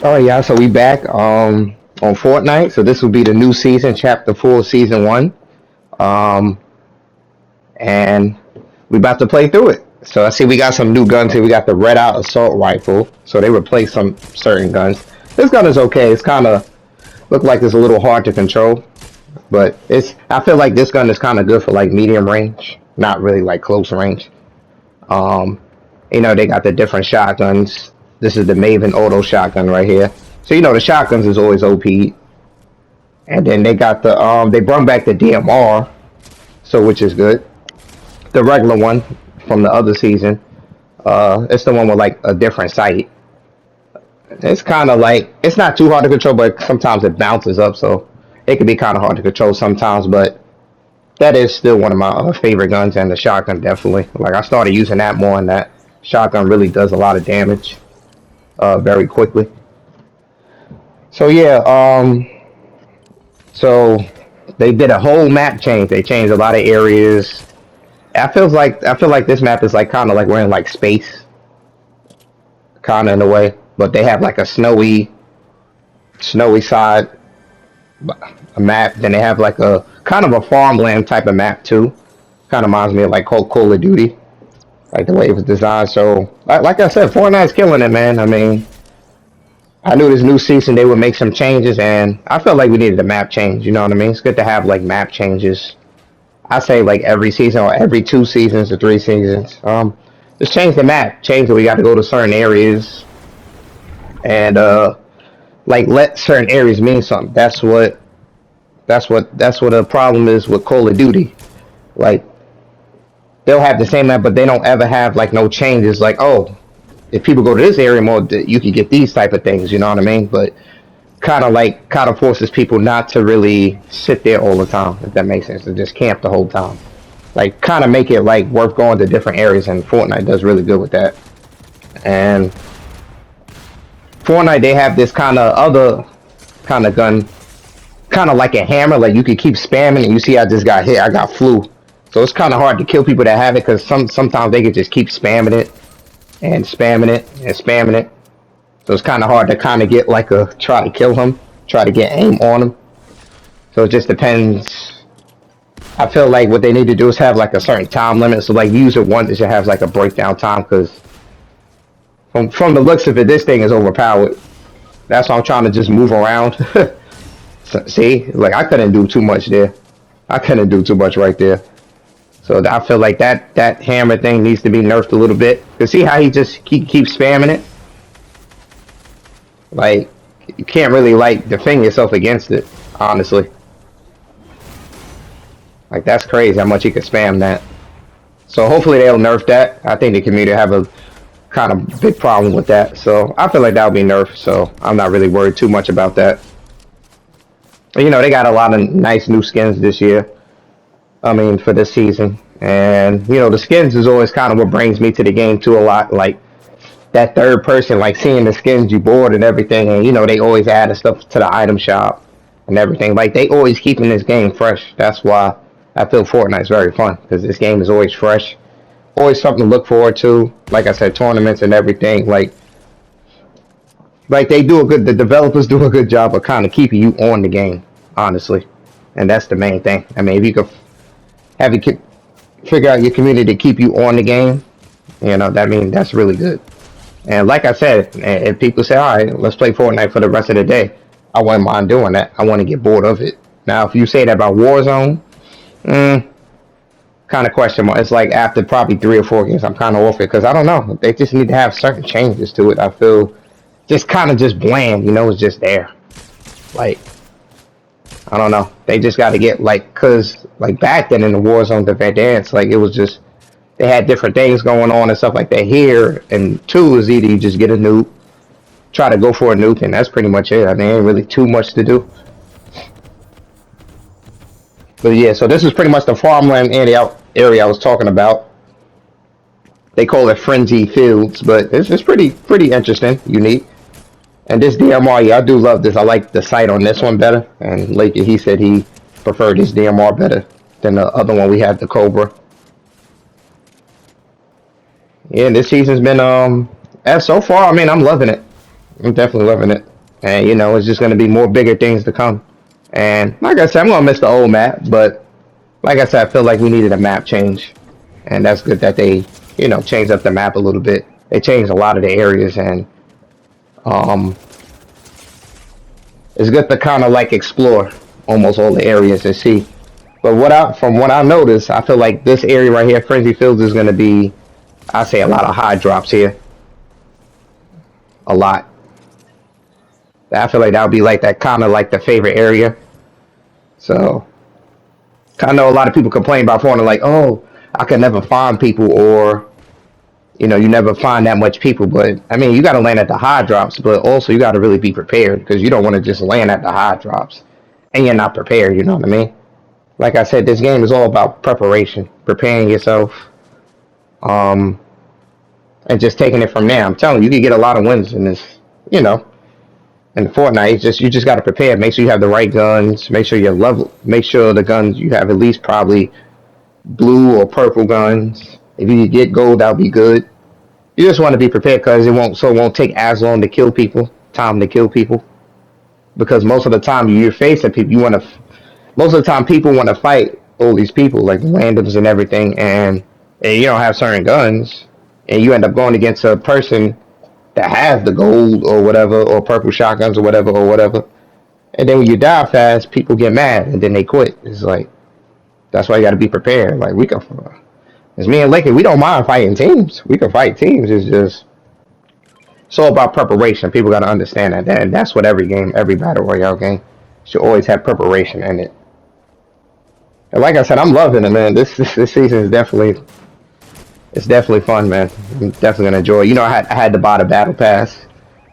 Oh yeah, so we back on Fortnite. So this will be the new season, chapter 4, season 1. Um and we about to play through it. So I see we got some new guns here. We got the red out assault rifle. So they replaced some certain guns. This gun is okay. It's kind of look like it's a little hard to control, but it's I feel like this gun is kind of good for like medium range, not really like close range. Um they got the different shotguns. This is the Maven auto shotgun right here. So the shotguns is always OP. And then they got they brought back the DMR, so which is good. The regular one from the other season. It's the one with like a different sight. It's kind of like it's not too hard to control, but sometimes it bounces up, so it can be kind of hard to control sometimes. But that is still one of my favorite guns, and the shotgun definitely. Like I started using that more, and that shotgun really does a lot of damage very quickly. So yeah, so they did a whole map change. They changed a lot of areas. I feel like this map is like kind of like we're in like space, kind of in a way. But they have like a snowy side a map. Then they have like a kind of a farmland type of map too. Kind of reminds me of like Call of Duty, like the way it was designed. So like I said, Fortnite's killing it, man. I mean, I knew this new season they would make some changes, and I felt like we needed a map change. You know what I mean? It's good to have like map changes. I say like every season or every 2 seasons or 3 seasons. Just change the map. Change that we got to go to certain areas, and like let certain areas mean something. That's what a problem is with Call of Duty. Like they'll have the same map, but they don't ever have like no changes. Like, oh, if people go to this area more, you can get these type of things. You know what I mean? But kind of forces people not to really sit there all the time. If that makes sense, to just camp the whole time. Like kind of make it like worth going to different areas, and Fortnite does really good with that. And Fortnite, they have this kind of other kind of gun, kind of like a hammer. Like you could keep spamming, and you see I just got hit. I got flu. So it's kind of hard to kill people that have it because sometimes they could just keep spamming it and spamming it and spamming it. So it's kind of hard to kind of get like a try to kill him, try to get aim on him. So it just depends. I feel like what they need to do is have like a certain time limit. So like user one, it should have like a breakdown time because from the looks of it, this thing is overpowered. That's why I'm trying to just move around. So, see, like I couldn't do too much there. I couldn't do too much right there. So I feel like that hammer thing needs to be nerfed a little bit. Cause see how he just keeps spamming it. Like you can't really like defend yourself against it, honestly. Like that's crazy how much he could spam that. So hopefully they'll nerf that. I think the community have a kind of big problem with that. So I feel like that'll be nerfed. So I'm not really worried too much about that. But, they got a lot of nice new skins this year. I mean, for this season. And, the skins is always kind of what brings me to the game too a lot. Like, that third person, like seeing the skins you bought and everything. And, they always add stuff to the item shop and everything. Like, they always keeping this game fresh. That's why I feel Fortnite's very fun. Because this game is always fresh. Always something to look forward to. Like I said, tournaments and everything. Like the developers do a good job of kind of keeping you on the game, honestly. And that's the main thing. I mean, if you could have you figure out your community to keep you on the game, that's really good. And like I said, if people say, all right, let's play Fortnite for the rest of the day, I wouldn't mind doing that. I want to get bored of it. Now, if you say that about Warzone, kind of question mark. It's like after probably 3 or 4 games, I'm kind of off it because I don't know. They just need to have certain changes to it. I feel just kind of just bland, it's just there. Like, I don't know. They just got to get like, cause like back then in the Warzone dance, like it was just they had different things going on and stuff like that. Here and two is either you just get a nuke, try to go for a nuke, and that's pretty much it. I mean, ain't really too much to do. But yeah, so this is pretty much the farmland area I was talking about. They call it Frenzy Fields, but it's pretty interesting, unique. And this DMR, yeah, I do love this. I like the sight on this one better. And like he said, he preferred this DMR better than the other one we had, the Cobra. Yeah, this season's been as so far. I mean, I'm loving it. I'm definitely loving it. And you know, it's just gonna be more bigger things to come. And like I said, I'm gonna miss the old map, but like I said, I feel like we needed a map change, and that's good that they, you know, changed up the map a little bit. They changed a lot of the areas, and um, it's good to kind of like explore almost all the areas and see. But from what I noticed, I feel like this area right here, Frenzy Fields, is gonna be, I say, a lot of high drops here, a lot. I feel like that would be like that kind of like the favorite area. So I know a lot of people complain about Fortnite, like, oh, I can never find people, or you know, you never find that much people. But I mean, you got to land at the high drops, but also you got to really be prepared because you don't want to just land at the high drops and you're not prepared. You know what I mean? Like I said, this game is all about preparation, preparing yourself, um, and just taking it from there. I'm telling you, you can get a lot of wins in this. You know, in Fortnite, it's just you just got to prepare. Make sure you have the right guns. Make sure you're level. Make sure the guns you have at least probably blue or purple guns. If you get gold, that'll be good. You just want to be prepared because it won't take as long to kill people. Time to kill people because most of the time you're facing people. Most of the time people want to fight all these people like randoms and everything, and you don't have certain guns, and you end up going against a person that has the gold or whatever, or purple shotguns or whatever. And then when you die fast, people get mad and then they quit. It's like that's why you got to be prepared. Like it's me and Lakin. We don't mind fighting teams. We can fight teams. It's all about preparation. People got to understand that, and that's what every game, every battle royale game should always have preparation in it. And like I said, I'm loving it, man. This season is definitely fun, man. I'm definitely gonna enjoy it. You know, I had to buy the battle pass,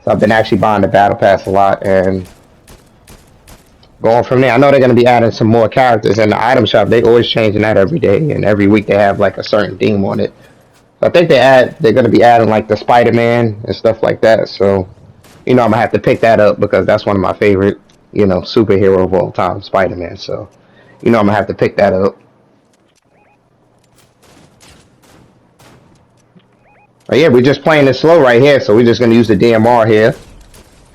so I've been actually buying the battle pass a lot and going from there. I know they're gonna be adding some more characters in the item shop. They always changing that every day, and every week they have like a certain theme on it. So I think they're gonna be adding like the Spider-Man and stuff like that. So you know, I'm gonna have to pick that up because that's one of my favorite, you know, superhero of all time, Spider-Man. So you know, I'm gonna have to pick that up. But yeah, we're just playing it slow right here, so we're just gonna use the DMR here.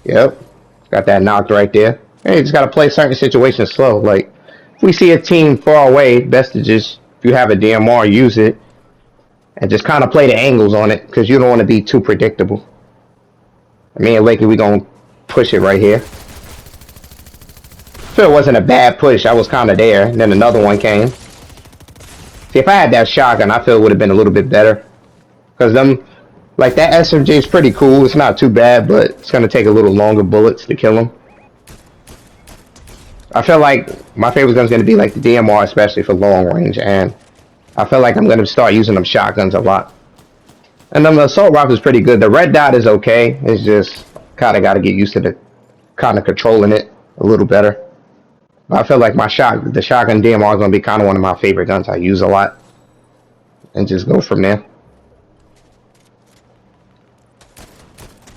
Yep, got that knocked right there. Hey, you just gotta play certain situations slow. Like if we see a team far away, best to just, if you have a DMR, use it and just kind of play the angles on it because you don't want to be too predictable. Me and Lakey, we gonna push it right here. I feel it wasn't a bad push. I was kind of there, and then another one came. See, if I had that shotgun, I feel it would have been a little bit better. Because like that SMG is pretty cool. It's not too bad, but it's gonna take a little longer bullets to kill them. I feel like my favorite gun's gonna be like the DMR, especially for long range, and I feel like I'm gonna start using them shotguns a lot. And then the assault rifle is pretty good. The red dot is okay. It's just kind of got to get used to the kind of controlling it a little better. But I feel like the shotgun DMR is gonna be kind of one of my favorite guns. I use a lot, and just go from there.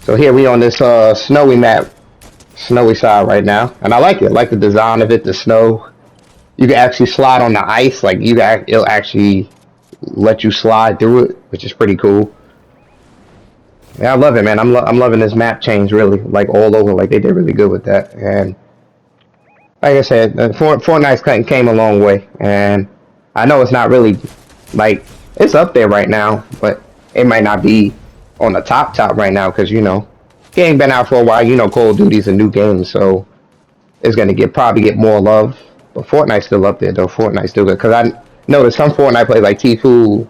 So here we on this snowy map, snowy side right now, and I like it. I like the design of it, the snow. You can actually slide on the ice, like it'll actually let you slide through it, which is pretty cool. Yeah, I love it, man. I'm loving this map change, really, like all over. Like they did really good with that, and like I said, Fortnite came a long way, and I know it's not really like it's up there right now, but it might not be on the top right now because you know, game been out for a while. You know, Call of Duty's a new game, so it's gonna probably get more love. But Fortnite's still up there though. Fortnite's still good because I noticed some Fortnite players like Tfue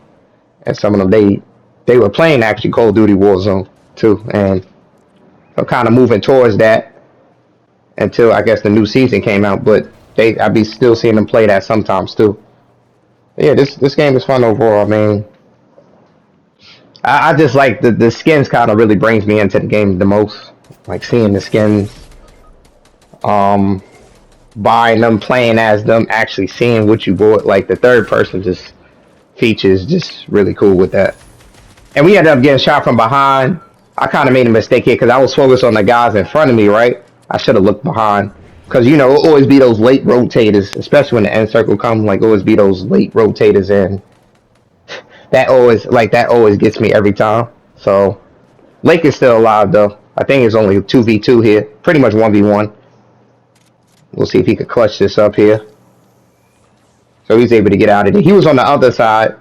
and some of them they were playing actually Call of Duty Warzone too, and they're kind of moving towards that until I guess the new season came out. But I'd be still seeing them play that sometimes too. But yeah, this game is fun overall. I mean, I just like the skins kind of really brings me into the game the most. Like seeing the skins, buying them, playing as them, actually seeing what you bought. Like the third person just features just really cool with that. And we ended up getting shot from behind. I kind of made a mistake here because I was focused on the guys in front of me, right? I should have looked behind. Because, you know, it'll always be those late rotators, especially when the end circle comes, like, always be those late rotators, and that always gets me every time. So, Lake is still alive, though. I think it's only 2v2 here. Pretty much 1v1. We'll see if he could clutch this up here. So he's able to get out of it. He was on the other side,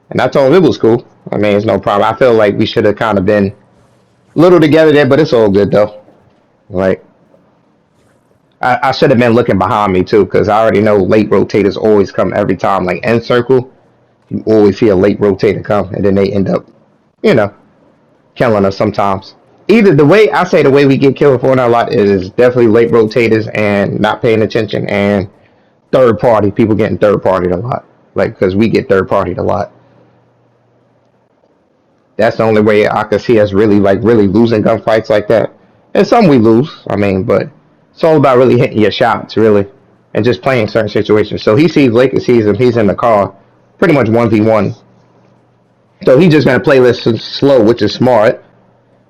and I told him it was cool. I mean, it's no problem. I feel like we should have kind of been a little together there, but it's all good, though. Like, I should have been looking behind me, too, because I already know late rotators always come every time. Like, end circle, you always see a late rotator come, and then they end up, you know, killing us sometimes. Either the way, I say the way we get killed for a lot is definitely late rotators and not paying attention, and third party, people getting third partied a lot. Like, because we get third partied a lot. That's the only way I could see us really losing gunfights like that. And some we lose, I mean, but it's all about really hitting your shots, really, and just playing certain situations. So he sees Lake, sees him, he's in the car, pretty much 1v1. So he's just going to play this slow, which is smart,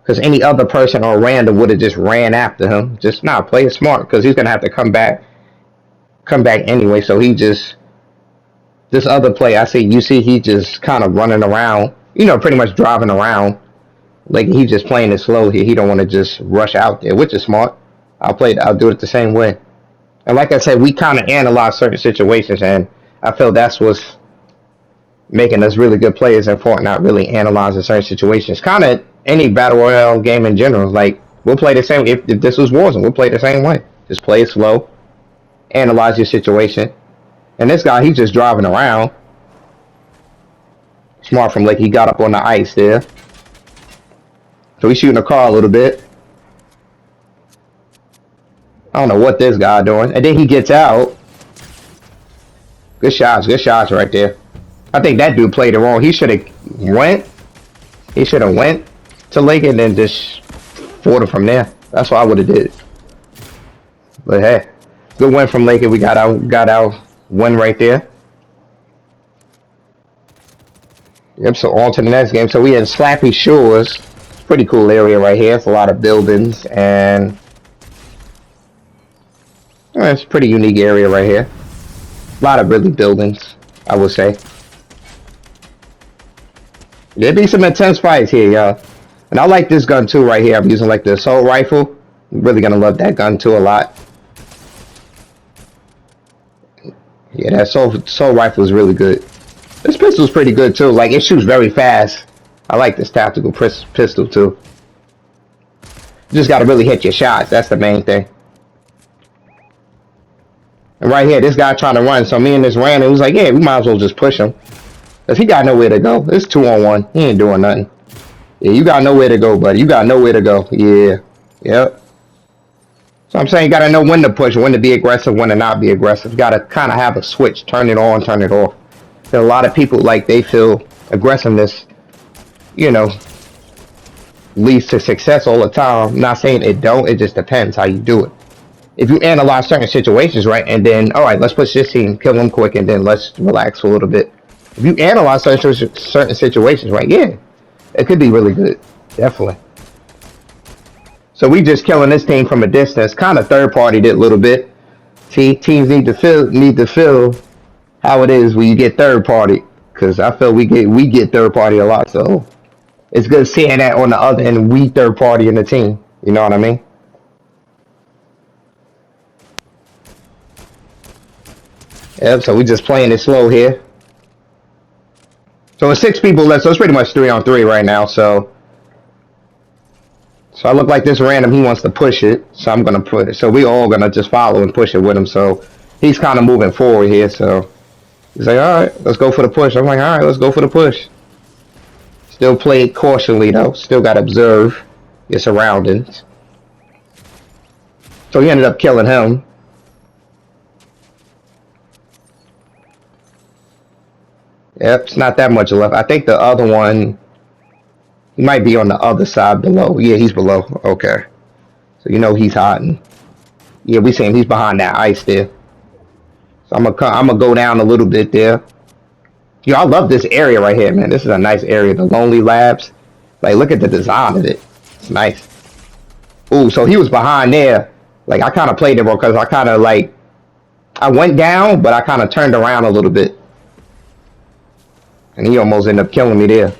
because any other person or random would have just ran after him. Just not play it smart, because he's going to have to come back anyway. So he just, this other play, you see he just kind of running around, you know, pretty much driving around. Like, he's just playing it slow here. He don't want to just rush out there, which is smart. I'll do it the same way. And like I said, we kind of analyze certain situations, and I feel that's what's making us really good players in Fortnite, really analyzing certain situations. Kind of any Battle Royale game in general. Like, we'll play the same, if this was Warzone, we'll play the same way. Just play it slow, analyze your situation. And this guy, he's just driving around. Smart from Lake, he got up on the ice there. So he's shooting a car a little bit. I don't know what this guy doing. And then he gets out. Good shots right there. I think that dude played it wrong. He should have went to Lake and then just fought him from there. That's what I would have did. But hey, good win from Lake, and we got our win right there. Yep, so on to the next game. So we in Slappy Shores. Pretty cool area right here. It's a lot of buildings, and it's a pretty unique area right here. A lot of really buildings, I would say. There'd be some intense fights here, y'all. And I like this gun too right here. I'm using like the assault rifle. I'm really gonna love that gun too a lot. Yeah, that assault rifle is really good. This pistol's pretty good too. Like, it shoots very fast. I like this tactical pistol too. You just gotta really hit your shots. That's the main thing. And right here, this guy trying to run. So me and this random, was like, yeah, we might as well just push him. Because he got nowhere to go. It's 2-on-1. He ain't doing nothing. Yeah, you got nowhere to go, buddy. You got nowhere to go. Yeah. Yep. So I'm saying you gotta know when to push, when to be aggressive, when to not be aggressive. You gotta kind of have a switch. Turn it on, turn it off. There are a lot of people, like, they feel aggressiveness, you know, leads to success all the time. I'm not saying it don't. It just depends how you do it. If you analyze certain situations, right, and then, all right, let's push this team, kill them quick, and then let's relax for a little bit. If you analyze certain situations, right, yeah, it could be really good, definitely. So we just killing this team from a distance, kind of third-partied it a little bit. See, teams need to feel how it is when you get third-party, because I feel we get third-party a lot, so it's good seeing that on the other end, we third-party in the team. You know what I mean? Yep, so we just playing it slow here. So it's 6 people left, so it's pretty much 3-on-3 right now, so I look like this random, he wants to push it, so I'm gonna put it. So we all gonna just follow and push it with him, so he's kind of moving forward here, so he's like, alright, let's go for the push. I'm like, alright, let's go for the push. Still play it cautiously though, still gotta observe your surroundings. So he ended up killing him. Yep, it's not that much left. I think the other one, he might be on the other side below. Yeah, he's below. Okay. So you know he's hiding. Yeah, we see him. He's behind that ice there. So I'm gonna go down a little bit there. Yo, I love this area right here, man. This is a nice area. The Lonely Labs. Like, look at the design of it. It's nice. Ooh, so he was behind there. Like, I kind of played it wrong because I kind of like, I went down, but I kind of turned around a little bit. And he almost ended up killing me there.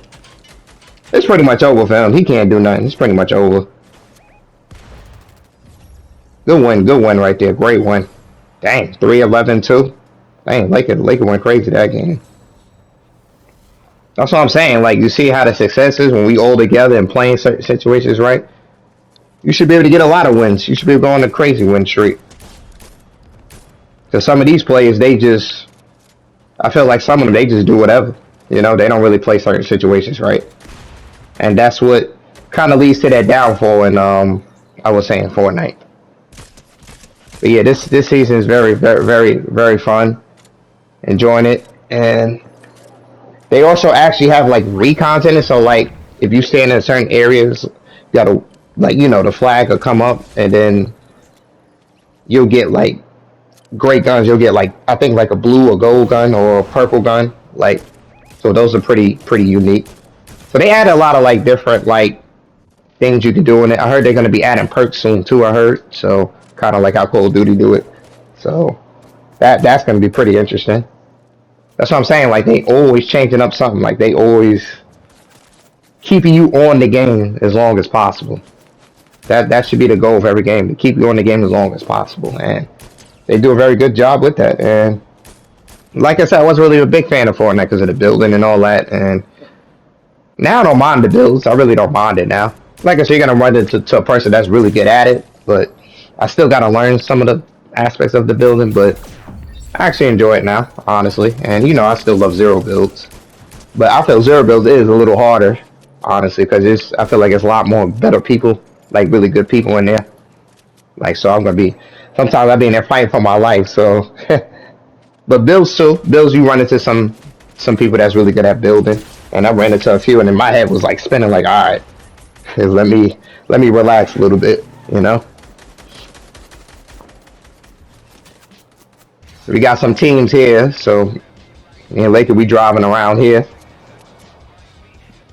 It's pretty much over for him. He can't do nothing. It's pretty much over. Good win right there. Great win. Dang, 3-11 too. Dang, Laker went crazy that game. That's what I'm saying. Like, you see how the success is when we all together and playing certain situations, right? You should be able to get a lot of wins. You should be going a crazy win streak. Because some of these players, I feel like some of them, they just do whatever. You know, they don't really play certain situations, right? And that's what kind of leads to that downfall in, I was saying, Fortnite. But yeah, this season is very fun. Enjoying it. And they also actually have like recons in it. So like if you stand in certain areas, you gotta like the flag will come up and then you'll get like great guns. You'll get like I think like a blue or gold gun or a purple gun. Like so those are pretty unique. So they add a lot of like different like things you can do in it. I heard they're gonna be adding perks soon too, I heard. So kinda like how Call of Duty do it. So that's gonna be pretty interesting. That's what I'm saying. Like they always changing up something. Like they always keeping you on the game as long as possible. That should be the goal of every game, to keep you on the game as long as possible. And they do a very good job with that. And like I said, I wasn't really a big fan of Fortnite because of the building and all that. And now I don't mind the builds. I really don't mind it now. Like I said, you're gonna run into a person that's really good at it, but I still gotta learn some of the aspects of the building. But I actually enjoy it now, honestly. And I still love zero builds. But I feel zero builds is a little harder, honestly, because I feel like it's a lot more better people, like really good people in there. Like so sometimes I be in there fighting for my life, so but builds too. Builds you run into some people that's really good at building. And I ran into a few and then my head was like spinning like, alright, let me relax a little bit, So we got some teams here, so me and Laker we driving around here.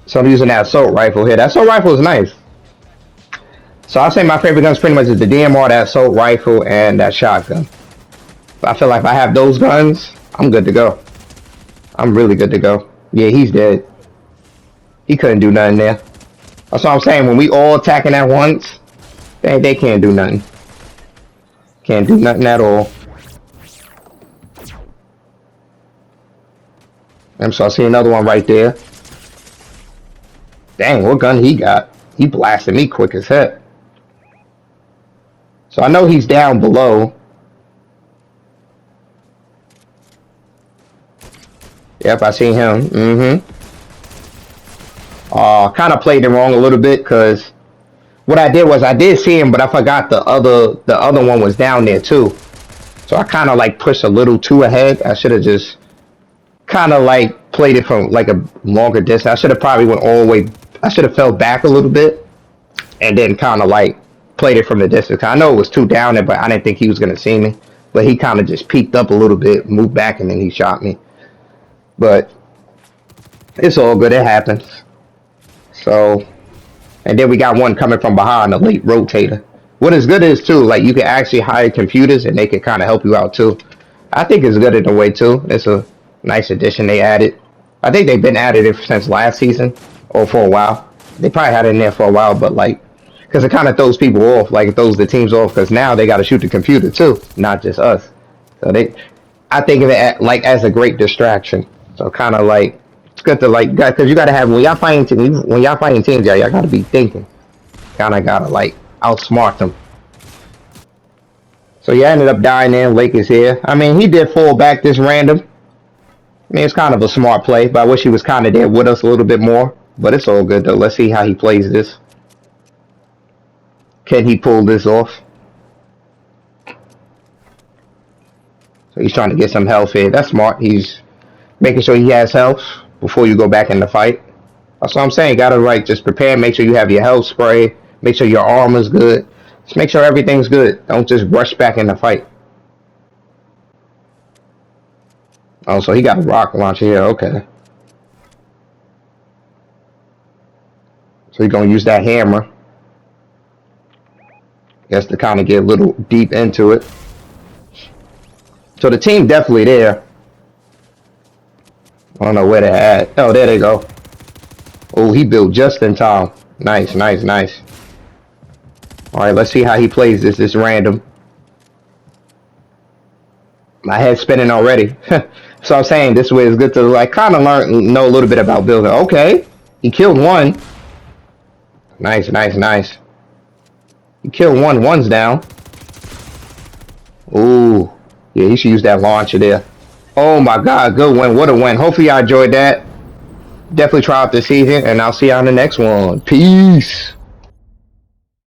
So I'm using that assault rifle here. That assault rifle is nice. So I'll say my favorite guns pretty much is the DMR, that assault rifle, and that shotgun. But I feel like if I have those guns, I'm good to go. I'm really good to go. Yeah, he's dead. He couldn't do nothing there. That's what I'm saying. When we all attacking at once, they can't do nothing. Can't do nothing at all. And so I see another one right there. Dang, what gun he got? He blasted me quick as heck. So I know he's down below. Yep, I see him. Kind of played it wrong a little bit because what I did was I did see him, but I forgot the other one was down there too. So I kind of like pushed a little too ahead. I should have just kind of like played it from like a longer distance. I should have probably went all the way. I should have fell back a little bit and then kind of like played it from the distance. I know it was too down there, but I didn't think he was gonna see me. But he kind of just peeked up a little bit, moved back, and then he shot me. But it's all good. It happens. So, and then we got one coming from behind, a late rotator. What is good is too, like you can actually hire computers and they can kind of help you out too. I think it's good in a way too. It's a nice addition they added. I think they've been added it since last season or for a while. They probably had it in there for a while, but like, because it kind of throws people off, like it throws the teams off, because now they got to shoot the computer too, not just us. So I think of it like as a great distraction. So kind of like it's good to like, because you got to have when y'all fighting teams, y'all got to be thinking. Kind of got to like outsmart them. So yeah, I ended up dying there. Lake is here. I mean, he did fall back this random. I mean, it's kind of a smart play, but I wish he was kind of there with us a little bit more. But it's all good though. Let's see how he plays this. Can he pull this off? So he's trying to get some health here. That's smart. He's making sure he has health before you go back in the fight. That's what I'm saying. Gotta like just prepare. Make sure you have your health spray. Make sure your armor's good. Just make sure everything's good. Don't just rush back in the fight. Oh, so he got a rocket launcher here. Okay. So he's gonna use that hammer. Guess to kind of get a little deep into it. So the team definitely there. I don't know where they're at. Oh, there they go. Oh, he built just in time. Nice, nice, nice. All right, let's see how he plays this. This random. My head's spinning already. So I'm saying this way is good to like kind of know a little bit about building. Okay, he killed one. Nice, nice, nice. He killed one. One's down. Ooh, yeah, he should use that launcher there. Oh my God, good win. What a win. Hopefully y'all enjoyed that. Definitely try out this season, and I'll see you on the next one. Peace.